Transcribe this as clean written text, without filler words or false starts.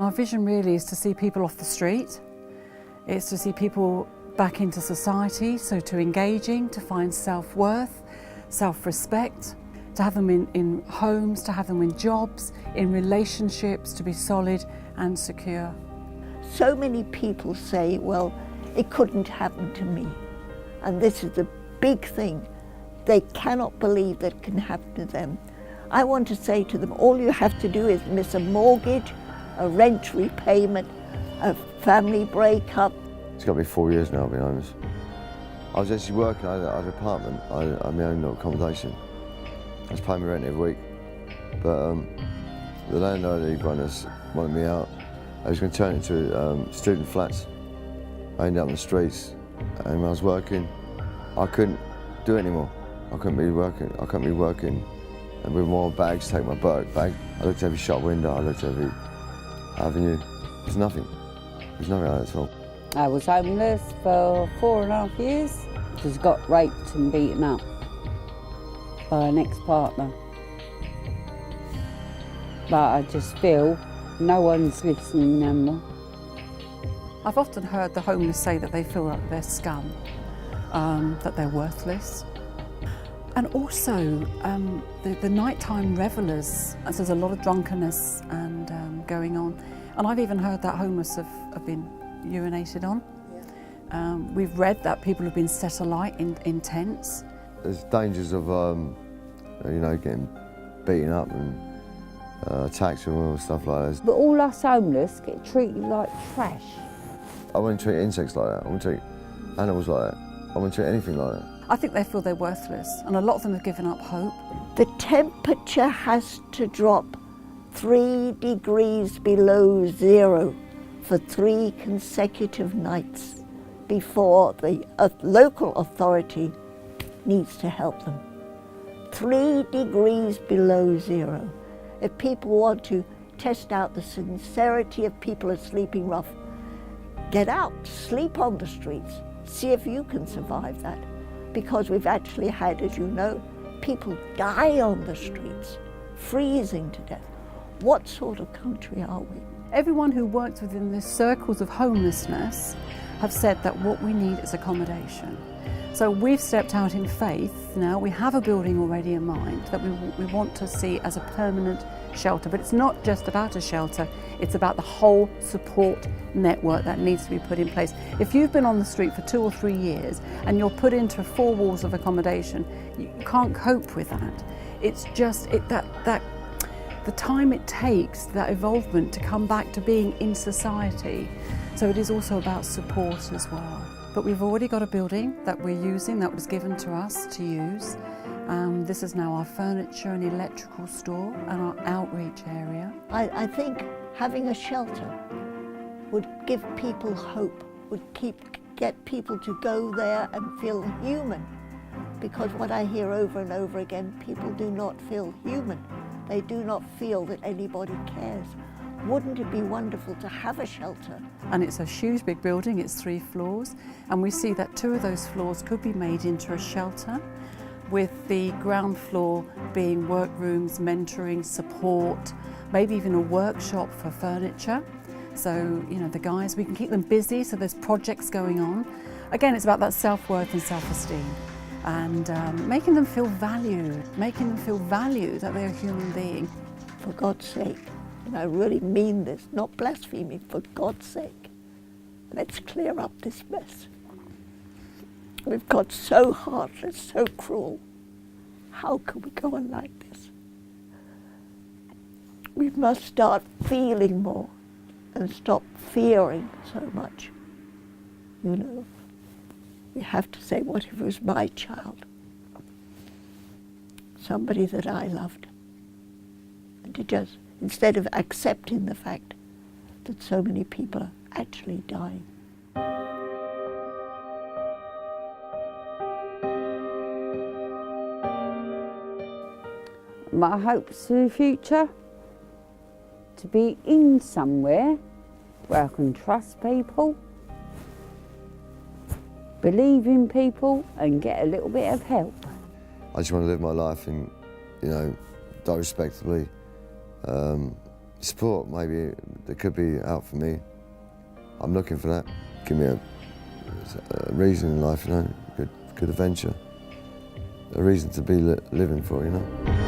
Our vision really is to see people off the street. It's to see people back into society, so to engaging, to find self-worth, self-respect, to have them in homes, to have them in jobs, in relationships, to be solid and secure. So many people say, well, it couldn't happen to me. And this is the big thing. They cannot believe that it can happen to them. I want to say to them, all you have to do is miss a mortgage, a rent repayment, a family breakup. It's got to be 4 years now I've been homeless. I was actually working, I had an apartment, I had my own little accommodation. I was paying my rent every week. But the landlord who run us wanted me out. I was going to turn it into student flats. I ended up on the streets, and when I was working, I couldn't do it anymore. I couldn't be working. And with more bags, take my bag. I looked at every shop window, I looked at every avenue. There's nothing. There's nothing like that at all. I was homeless for 4.5 years. Just got raped and beaten up by an ex-partner. But I just feel no one's listening anymore. I've often heard the homeless say that they feel like they're scum, that they're worthless. And also the nighttime revellers, as there's a lot of drunkenness and going on. And I've even heard that homeless have been urinated on. Yeah. We've read that people have been set alight in tents. There's dangers of, getting beaten up and attacks and all stuff like that. But all us homeless get treated like trash. I wouldn't treat insects like that. I wouldn't treat animals like that. I wouldn't treat anything like that. I think they feel they're worthless, and a lot of them have given up hope. The temperature has to drop 3 degrees below zero for 3 consecutive nights before the local authority needs to help them. 3 degrees below zero. If people want to test out the sincerity of people who are sleeping rough, get out, sleep on the streets, see if you can survive that. Because we've actually had, as you know, people die on the streets, freezing to death. What sort of country are we? Everyone who works within the circles of homelessness have said that what we need is accommodation. So we've stepped out in faith now. We have a building already in mind that we want to see as a permanent shelter. But it's not just about a shelter, it's about the whole support network that needs to be put in place. If you've been on the street for 2 or 3 years and you're put into 4 walls of accommodation, you can't cope with that. It's just that the time it takes, that evolvement to come back to being in society. So it is also about support as well. But we've already got a building that we're using that was given to us to use. This is now our furniture and electrical store and our outreach area. I think having a shelter would give people hope, would get people to go there and feel human. Because what I hear over and over again, people do not feel human. They do not feel that anybody cares. Wouldn't it be wonderful to have a shelter? And it's a huge big building, it's 3 floors, and we see that 2 of those floors could be made into a shelter, with the ground floor being workrooms, mentoring, support, maybe even a workshop for furniture. So, the guys, we can keep them busy, so there's projects going on. Again, it's about that self-worth and self-esteem, and making them feel valued, that they're a human being. For God's sake, and I really mean this, not blaspheming, for God's sake, let's clear up this mess. We've got so heartless, so cruel. How can we go on like this? We must start feeling more and stop fearing so much. We have to say, what if it was my child? Somebody that I loved. And to just, instead of accepting the fact that so many people are actually dying. My hopes for the future, to be in somewhere where I can trust people, believe in people and get a little bit of help. I just want to live my life and, die respectably, Support, maybe, that could be out for me. I'm looking for that. Give me a reason in life, you know, good adventure. A reason to be living for, you know.